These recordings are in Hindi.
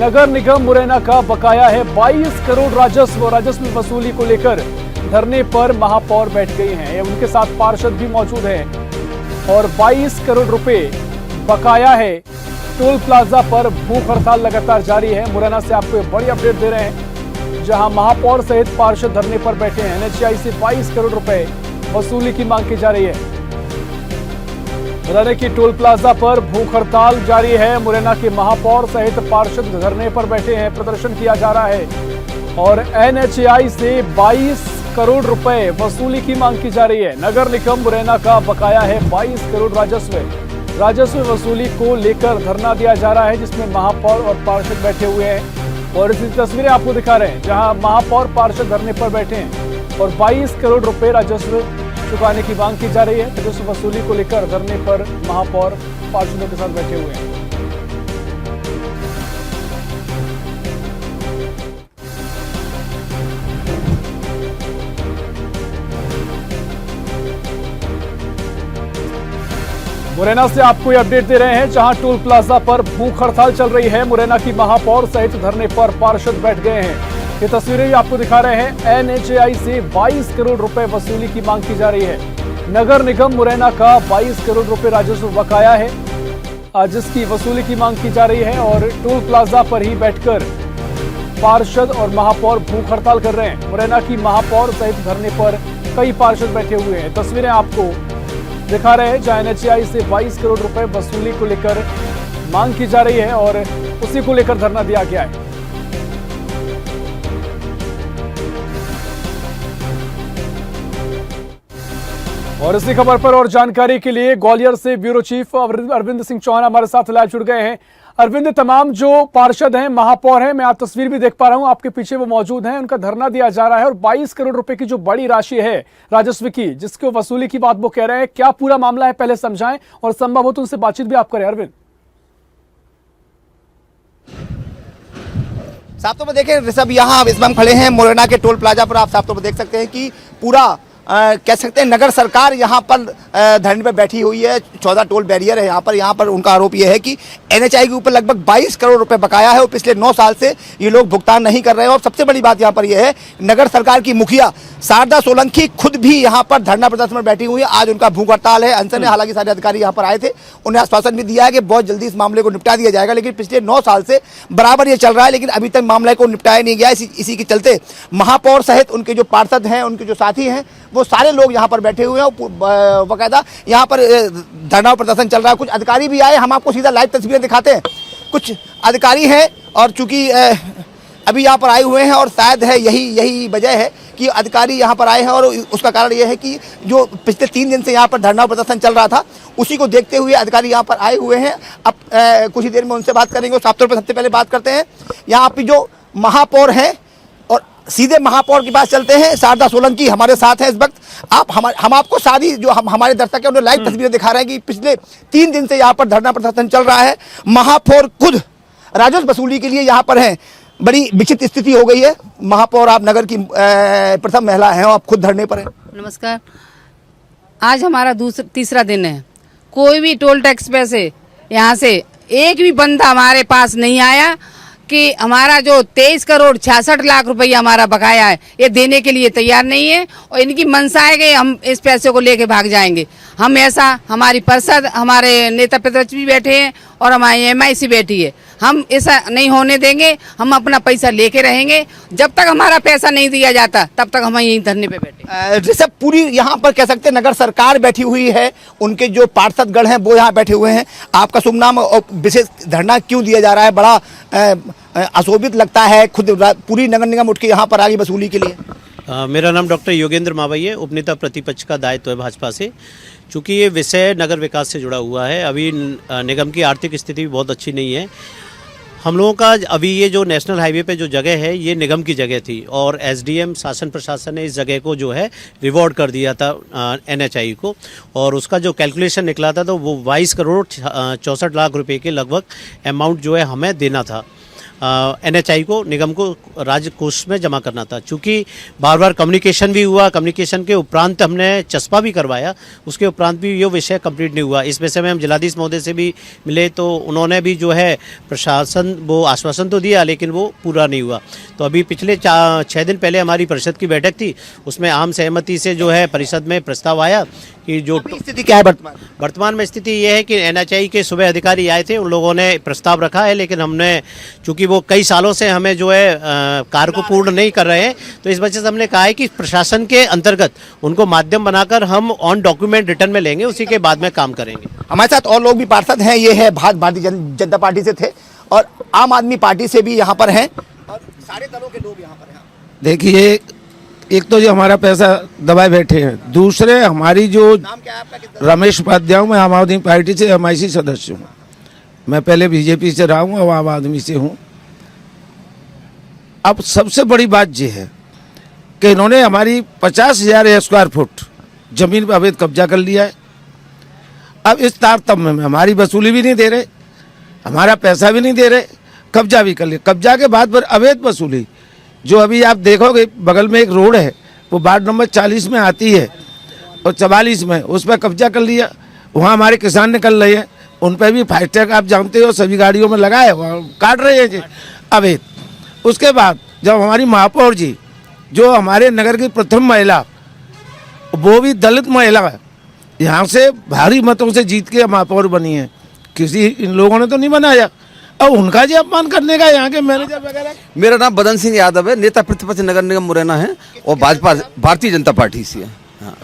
नगर निगम मुरैना का बकाया है 22 करोड़ राजस्व वसूली को लेकर धरने पर महापौर बैठ गई हैं। उनके साथ पार्षद भी मौजूद हैं और 22 करोड़ रुपए बकाया है। टोल प्लाजा पर भूख हड़ताल लगातार जारी है। मुरैना से आपको बड़ी अपडेट दे रहे हैं, जहां महापौर सहित पार्षद धरने पर बैठे हैं। एनएचएआई से 22 करोड़ रुपए वसूली की मांग की जा रही है। मुरैना की टोल प्लाजा पर भूख हड़ताल जारी है। मुरैना के महापौर सहित पार्षद धरने पर बैठे हैं, प्रदर्शन किया जा रहा है और एनएचएआई से 22 करोड़ रुपए वसूली की मांग की जा रही है। नगर निगम मुरैना का बकाया है 22 करोड़ राजस्व वसूली को लेकर धरना दिया जा रहा है, जिसमें महापौर और पार्षद बैठे हुए हैं और इसकी तस्वीरें आपको दिखा रहे हैं, जहां महापौर पार्षद धरने पर बैठे हैं और 22 करोड़ रुपए राजस्व चुकाने की मांग की जा रही है। राजस्व वसूली को लेकर धरने पर महापौर पार्षदों के साथ बैठे हुए हैं। मुरैना से आपको ये अपडेट दे रहे हैं, जहां टोल प्लाजा पर भूख हड़ताल चल रही है। मुरैना की महापौर सहित धरने पर पार्षद बैठ गए हैं। ये तस्वीरें भी आपको दिखा रहे हैं। एनएचएआई से 22 करोड़ रुपए वसूली की मांग की जा रही है। नगर निगम मुरैना का 22 करोड़ रुपए राजस्व बकाया है, जिसकी वसूली की मांग की जा रही है और टोल प्लाजा पर ही बैठकर पार्षद और महापौर भूख हड़ताल कर रहे हैं। मुरैना की महापौर सहित धरने पर कई पार्षद बैठे हुए हैं। तस्वीरें आपको दिखा रहे हैं, जहां एनएचएआई से 22 करोड़ रुपए वसूली को लेकर मांग की जा रही है और उसी को लेकर धरना दिया गया है। और इसी खबर पर और जानकारी के लिए ग्वालियर से ब्यूरो चीफ अरविंद सिंह चौहान हमारे साथ लाइव जुड़ गए हैं। अरविंद, तमाम जो पार्षद हैं, महापौर हैं, मैं आप तस्वीर भी देख पा रहा हूं, आपके पीछे वो मौजूद हैं, उनका धरना दिया जा रहा है और 22 करोड़ रुपए की जो बड़ी राशि है राजस्व की, जिसको वसूली की बात वो कह रहे हैं, क्या पूरा मामला है पहले समझाएं और संभव हो तो उनसे बातचीत भी आप करें। अरविंद साफ तौर पर देखें ऋषभ, यहाँ इसमें हम खड़े हैं मुरैना के टोल प्लाजा पर। आप साफ तौर पर देख सकते हैं कि पूरा कह सकते हैं नगर सरकार यहाँ पर धरने पर बैठी हुई है। 14 टोल बैरियर है यहाँ पर उनका आरोप यह है कि एनएचएआई के ऊपर लगभग 22 करोड़ रुपए बकाया है और पिछले 9 साल से ये लोग भुगतान नहीं कर रहे हैं। और सबसे बड़ी बात यहाँ पर यह है, नगर सरकार की मुखिया शारदा सोलंकी खुद भी यहाँ पर धरना प्रदर्शन में बैठी हुई है। आज उनका भूख हड़ताल है, अनशन है। हालांकि सारे अधिकारी यहाँ पर आए थे, उन्हें आश्वासन भी दिया है कि बहुत जल्दी इस मामले को निपटा दिया जाएगा, लेकिन पिछले 9 साल से बराबर ये चल रहा है, लेकिन अभी तक मामले को निपटाया नहीं गया। इसी के चलते महापौर सहित उनके जो पार्षद हैं, उनके जो साथी हैं, वो सारे लोग यहाँ पर बैठे हुए हैं। बाकायदा यहाँ पर धरना प्रदर्शन चल रहा है। कुछ अधिकारी भी आए, हम आपको सीधा लाइव तस्वीरें दिखाते हैं। कुछ अधिकारी हैं और चूंकि अभी यहाँ पर आए हुए हैं और शायद है यही वजह है कि अधिकारी यहाँ पर आए हैं और उसका कारण यह है कि जो पिछले 3 दिन से यहाँ पर धरना प्रदर्शन चल रहा था, उसी को देखते हुए अधिकारी यहाँ पर आए हुए हैं। अब कुछ ही देर में उनसे बात करेंगे। साफ तौर पर सबसे पहले बात करते हैं यहाँ पे जो महापौर हैं और सीधे महापौर के पास चलते हैं। शारदा सोलंकी हमारे साथ है इस वक्त। हम आपको सारी जो हमारे दर्शक है उन्हें लाइव तस्वीरें दिखा रहे हैं कि पिछले 3 दिन से यहाँ पर धरना प्रदर्शन चल रहा है। महापौर खुद राजस्व वसूली के लिए यहाँ पर हैं। बड़ी विचित्र स्थिति हो गई है। महापौर, आप नगर की प्रथम महिला हैं और आप खुद धरने पर हैं। नमस्कार। आज हमारा तीसरा दिन है। कोई भी टोल टैक्स पैसे यहाँ से एक भी बंदा हमारे पास नहीं आया कि हमारा जो 23 करोड़ 66 लाख रुपया हमारा बकाया है, ये देने के लिए तैयार नहीं है और इनकी मंशा है कि हम इस पैसे को लेके भाग जाएंगे। हम ऐसा, हमारी पार्षद, हमारे नेता प्रतिपक्ष भी बैठे हैं और हमारी एमआईसी बैठी है। हम ऐसा नहीं होने देंगे। हम अपना पैसा लेके रहेंगे। जब तक हमारा पैसा नहीं दिया जाता तब तक हम यहीं धरने पे बैठे। जैसे पूरी यहाँ पर कह सकते हैं नगर सरकार बैठी हुई है, उनके जो पार्षदगण हैं वो यहाँ बैठे हुए हैं। आपका शुभ नाम और विशेष धरना क्यों दिया जा रहा है? बड़ा अशोभित लगता है, खुद पूरी नगर निगम उठ के यहाँ पर आ गई वसूली के लिए। मेरा नाम डॉक्टर योगेंद्र मावई है। उपनेता प्रतिपक्ष का दायित्व है भाजपा से। चूँकि ये विषय नगर विकास से जुड़ा हुआ है, अभी निगम की आर्थिक स्थिति भी बहुत अच्छी नहीं है। हम लोगों का अभी ये जो नेशनल हाईवे पे जो जगह है, ये निगम की जगह थी और एसडीएम शासन प्रशासन ने इस जगह को जो है रिवॉर्ड कर दिया था एनएचएआई को, और उसका जो कैलकुलेशन निकला था तो वो 22 करोड़ 64 लाख रुपए के लगभग अमाउंट जो है हमें देना था। NHI को, निगम को राज्य कोष में जमा करना था। चूँकि बार बार कम्युनिकेशन भी हुआ, कम्युनिकेशन के उपरांत हमने चस्पा भी करवाया, उसके उपरांत भी ये विषय कंप्लीट नहीं हुआ। इस विषय में हम जिलाधीश महोदय से भी मिले तो उन्होंने भी जो है प्रशासन वो आश्वासन तो दिया, लेकिन वो पूरा नहीं हुआ। तो अभी पिछले 6 दिन पहले हमारी परिषद की बैठक थी, उसमें आम सहमति से जो है परिषद में प्रस्ताव आया कि जो स्थिति क्या है वर्तमान में स्थिति ये है कि NHI के सुबह अधिकारी आए थे, उन लोगों ने प्रस्ताव रखा है, लेकिन हमने चूंकि वो कई सालों से हमें जो है कार्य को पूर्ण नहीं कर रहे हैं, तो इस वजह से हमने कहा है कि प्रशासन के अंतर्गत उनको माध्यम बनाकर हम ऑन डॉक्यूमेंट रिटर्न में लेंगे, उसी के बाद में काम करेंगे। हमारे साथ और लोग भी पार्षद हैं, ये है भारतीय जनता पार्टी से थे और आम आदमी पार्टी से भी यहाँ पर हैं और सारे दलों के लोग यहाँ पर हैं। देखिए, एक तो जो हमारा पैसा दबाए बैठे हैं, दूसरे हमारी जो नाम क्या है आपका? रमेश उपाध्याय, मैं आम आदमी पार्टी से MIC सदस्य हूँ। मैं पहले BJP से रहा हूँ और आम आदमी से हूँ। अब सबसे बड़ी बात ये है कि इन्होंने हमारी 50,000 स्क्वायर फुट जमीन पर अवैध कब्जा कर लिया है। अब इस तारतम्य में हमारी वसूली भी नहीं दे रहे, हमारा पैसा भी नहीं दे रहे, कब्जा भी कर लिया। कब्जा के बाद पर अवैध वसूली, जो अभी आप देखोगे बगल में एक रोड है, वो वार्ड नंबर 40 में आती है और 44 में, उस पर कब्जा कर लिया। वहाँ हमारे किसान निकल रहे हैं, उन पर भी फास्टैग आप जानते हो सभी गाड़ियों में लगा है, वहाँ काट रहे हैं जी अवैध। उसके बाद जब हमारी महापौर जी, जो हमारे नगर की प्रथम महिला, वो भी दलित महिला है, यहाँ से भारी मतों से जीत के महापौर बनी है, किसी इन लोगों ने तो नहीं बनाया। और उनका जी अपमान करने का यहाँ के मैनेजर वगैरह। मेरा नाम बदन सिंह यादव है, नेता प्रतिपक्ष नगर निगम मुरैना है और भाजपा भारतीय जनता पार्टी से है। हाँ।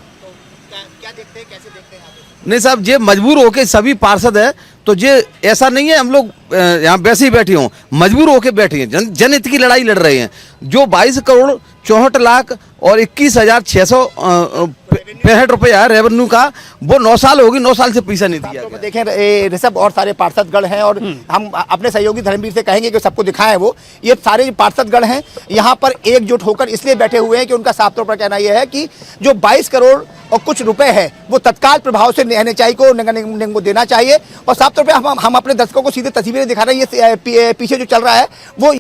क्या देखते हैं, कैसे देखते हैं आप? नहीं साहब, ये मजबूर होके सभी पार्षद है, तो ये ऐसा नहीं है हम लोग यहाँ वैसे ही बैठे हों, मजबूर होके बैठे हैं, जनहित की लड़ाई लड़ रहे हैं। जो 22 करोड़ 64 लाख और 21,665 रुपया है रेवेन्यू का, वो 9 साल होगी, 9 साल से पैसा नहीं दिया गया। देखें ऋषभ और सारे पार्षदगण हैं और हम अपने सहयोगी धर्मवीर से कहेंगे कि सबको दिखाएं। वो ये सारे पार्षदगण हैं यहाँ पर एकजुट होकर इसलिए बैठे हुए हैं कि उनका साफ तौर पर कहना यह है कि जो 22 करोड़ और कुछ रुपए है वो तत्काल प्रभाव से NHI को, नगर निगम को देना चाहिए। और साफ तौर पर हम अपने दर्शकों को सीधे तस्वीरें दिखा रहे हैं। ये पीछे जो चल रहा है वो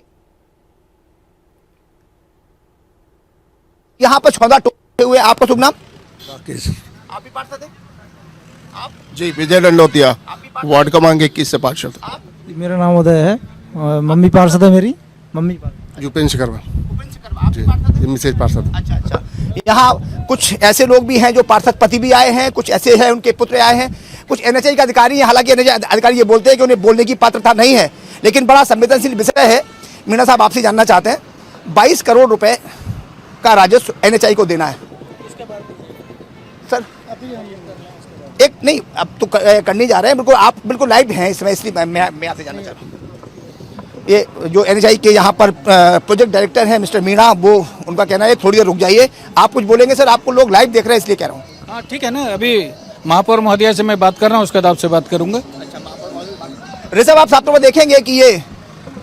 यहाँ पर 14 टोले हुए। आपका शुभ नाम? आप भी पार्षद हैं? आप? जी, विजय दंडोतिया, वार्ड क्रमांक 21 से पार्षद। मेरा नाम उदय है, मम्मी पार्षद है मेरी, मम्मी यूपेन शिकरवा जी, मिसेज पार्षद। अच्छा। यहाँ कुछ ऐसे लोग भी हैं जो पार्षद पति भी आए हैं, कुछ ऐसे हैं उनके पुत्र आए हैं, कुछ NHI के अधिकारी हैं। हालांकि NHI अधिकारी ये बोलते हैं कि उन्हें बोलने की पात्रता नहीं है, लेकिन बड़ा संवेदनशील विषय है। मीणा साहब आपसे जानना चाहते हैं, 22 करोड़ रुपए का राजस्व NHI को देना है सर। एक नहीं, अब तो करने जा रहे हैं, बिल्कुल आप बिल्कुल लाइव हैं इसमें, इसलिए मैं आपसे जानना चाहता हूँ। ये जो NHI के यहाँ पर प्रोजेक्ट डायरेक्टर हैं मिस्टर मीणा, वो उनका कहना है थोड़ी देर रुक जाइए, आप कुछ बोलेंगे सर? आपको लोग लाइव देख रहे हैं इसलिए कह रहा हूँ। हाँ ठीक है ना, अभी महापौर महोदया से मैं बात कर रहा हूँ, उसके बाद आपसे बात करूंगा। ऋषभ, आप साफ तौर पर देखेंगे कि ये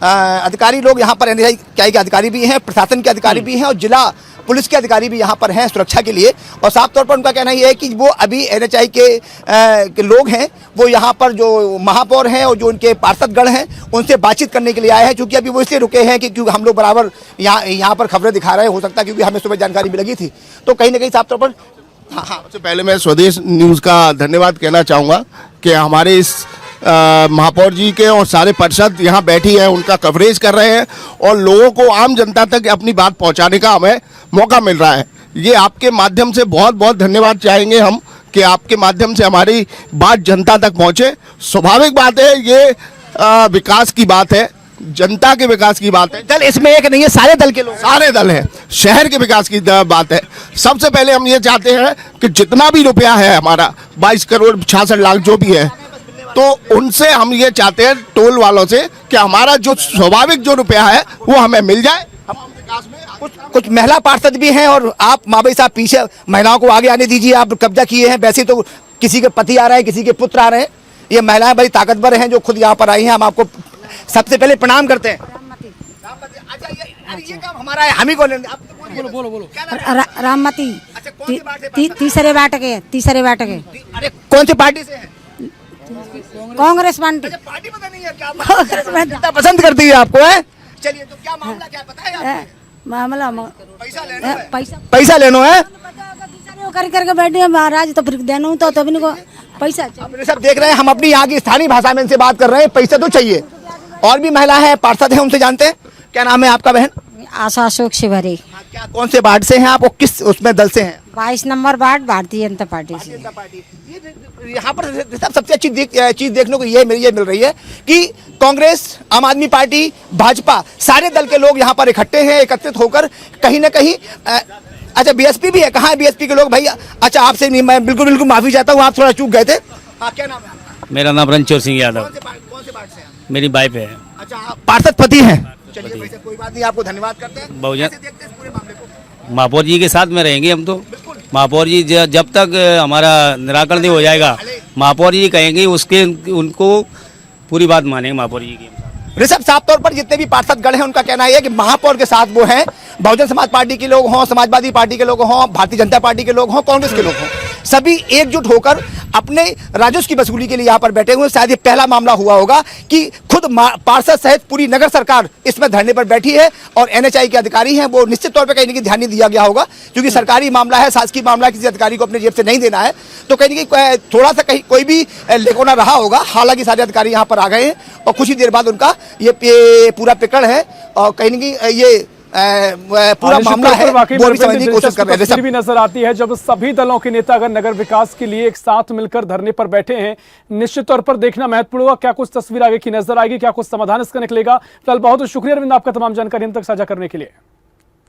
अधिकारी लोग यहाँ पर NHI के अधिकारी भी हैं, प्रशासन के अधिकारी भी हैं और जिला पुलिस के अधिकारी भी यहाँ पर हैं सुरक्षा के लिए। और साफ तौर पर उनका कहना यह है कि वो अभी NHI के लोग हैं, वो यहाँ पर जो महापौर हैं और जो उनके पार्षदगण हैं उनसे बातचीत करने के लिए आए हैं। क्योंकि अभी वो इसलिए रुके हैं कि क्योंकि हम लोग बराबर यहाँ पर खबरें दिखा रहे हैं, हो सकता है क्योंकि हमें सुबह जानकारी भी लगी थी, तो कहीं ना कहीं साफ तौर पर। हाँ, सबसे पहले मैं स्वदेश न्यूज़ का धन्यवाद कहना चाहूँगा कि हमारे इस महापौर जी के और सारे पार्षद यहाँ बैठी हैं, उनका कवरेज कर रहे हैं और लोगों को, आम जनता तक अपनी बात पहुँचाने का हमें मौका मिल रहा है। ये आपके माध्यम से बहुत बहुत धन्यवाद चाहेंगे हम कि आपके माध्यम से हमारी बात जनता तक पहुँचे। स्वाभाविक बात है, ये विकास की बात है, जनता के विकास की बात है। दल इसमें एक नहीं है, सारे दल के लोग, सारे दल हैं, शहर के विकास की बात है। सबसे पहले हम ये चाहते हैं कि जितना भी रुपया है हमारा 22 करोड़ 66 लाख जो भी है, तो उनसे हम ये चाहते हैं टोल वालों से कि हमारा जो स्वाभाविक जो रुपया है वो हमें मिल जाए। कुछ महिला पार्षद भी हैं और आप माबई साहब पीछे महिलाओं को आगे आने दीजिए। आप कब्जा किए हैं, वैसे तो किसी के पति आ रहे हैं, किसी के पुत्र आ रहे हैं। ये महिलाएं बड़ी ताकतवर हैं जो खुद यहाँ पर आई हैं। हम आपको सबसे पहले प्रणाम करते हैं। ये काम हमारा है, हम ही को बोलो। राममती। तीसरे वार्ड के। अरे कौन सी पार्टी से है? कांग्रेस पार्टी। पार्टी पता नहीं है क्या? कांग्रेस पसंद करती है आपको है? चलिए, तो क्या मामला क्या है, पता है आपको? मामला पैसा लेना है? पैसा लेना है? कर करके बैठे महाराज, तो फिर देना तो तभी को पैसा चाहिए। अपने सब देख रहे हैं, हम अपनी यहाँ की स्थानीय भाषा में इनसे बात कर रहे हैं, पैसा तो चाहिए। और भी महिला है, पार्षद है, उनसे जानते हैं। क्या नाम है आपका बहन? आशा अशोक शिवहरी, क्या कौन से वार्ड से हैं आप और किस उसमें दल से हैं? 22 number ward, Bharatiya Janata party से। यहाँ पर सबसे अच्छी चीज देखने को ये मिल रही है कि कांग्रेस, आम आदमी पार्टी, भाजपा, सारे दल के लोग यहाँ पर इकट्ठे हैं, एकत्रित होकर कहीं ना कहीं अच्छा बीएसपी भी है, कहाँ है बीएसपी के लोग भैया? अच्छा आपसे नहीं, मैं बिल्कुल माफी चाहता हूँ, आप थोड़ा चूक गए थे। हाँ, क्या नाम है? मेरा नाम रणचोर सिंह यादव। कौन से वार्ड से हैं? मेरी वाइफ है। अच्छा, आप पार्षद पति हैं। चलिए वैसे कोई बात नहीं, आपको धन्यवाद करते हैं। बहुजन कैसे देखते हैं इस पूरे मामले को? महापौर जी के साथ में रहेंगे हम तो। महापौर जी जब तक हमारा निराकरण नहीं हो जाएगा, महापौर जी कहेंगे उसके उनको पूरी बात मानेंगे महापौर जी की। ऋषभ, साफ तौर पर जितने भी पार्षद गण हैं उनका कहना है कि महापौर के साथ वो हैं, बहुजन समाज पार्टी के लोग हों, समाजवादी पार्टी के लोग हों, भारतीय जनता पार्टी के लोग हों, कांग्रेस के लोग हों, सभी एकजुट होकर अपने राजस्व की वसूली के लिए यहाँ पर बैठे हुए। शायद ये पहला मामला हुआ होगा कि खुद पार्षद सहित पूरी नगर सरकार इसमें धरने पर बैठी है और एनएचआई के अधिकारी हैं, वो निश्चित तौर पर कहीं ना कहीं ध्यान नहीं दिया गया होगा, क्योंकि सरकारी मामला है, शासकीय मामला, किसी अधिकारी को अपने जेब से नहीं देना है, तो कहीं ना कहीं थोड़ा सा कहीं कोई भी लेकोना रहा होगा। हालांकि सारे अधिकारी यहाँ पर आ गए हैं और कुछ ही देर बाद उनका ये पूरा प्रकरण है और कहीं ना कहीं ये पूरा मामला है, वो भी समझने की कोशिश कर रहे हैं। भी नजर आती है जब सभी दलों के नेता अगर नगर विकास के लिए एक साथ मिलकर धरने पर बैठे हैं, निश्चित तौर पर देखना महत्वपूर्ण होगा क्या कुछ तस्वीर आगे की नजर आएगी, क्या कुछ समाधान इसका निकलेगा। फिलहाल बहुत शुक्रिया अरविंद आपका तमाम जानकारी हम तक साझा करने के लिए।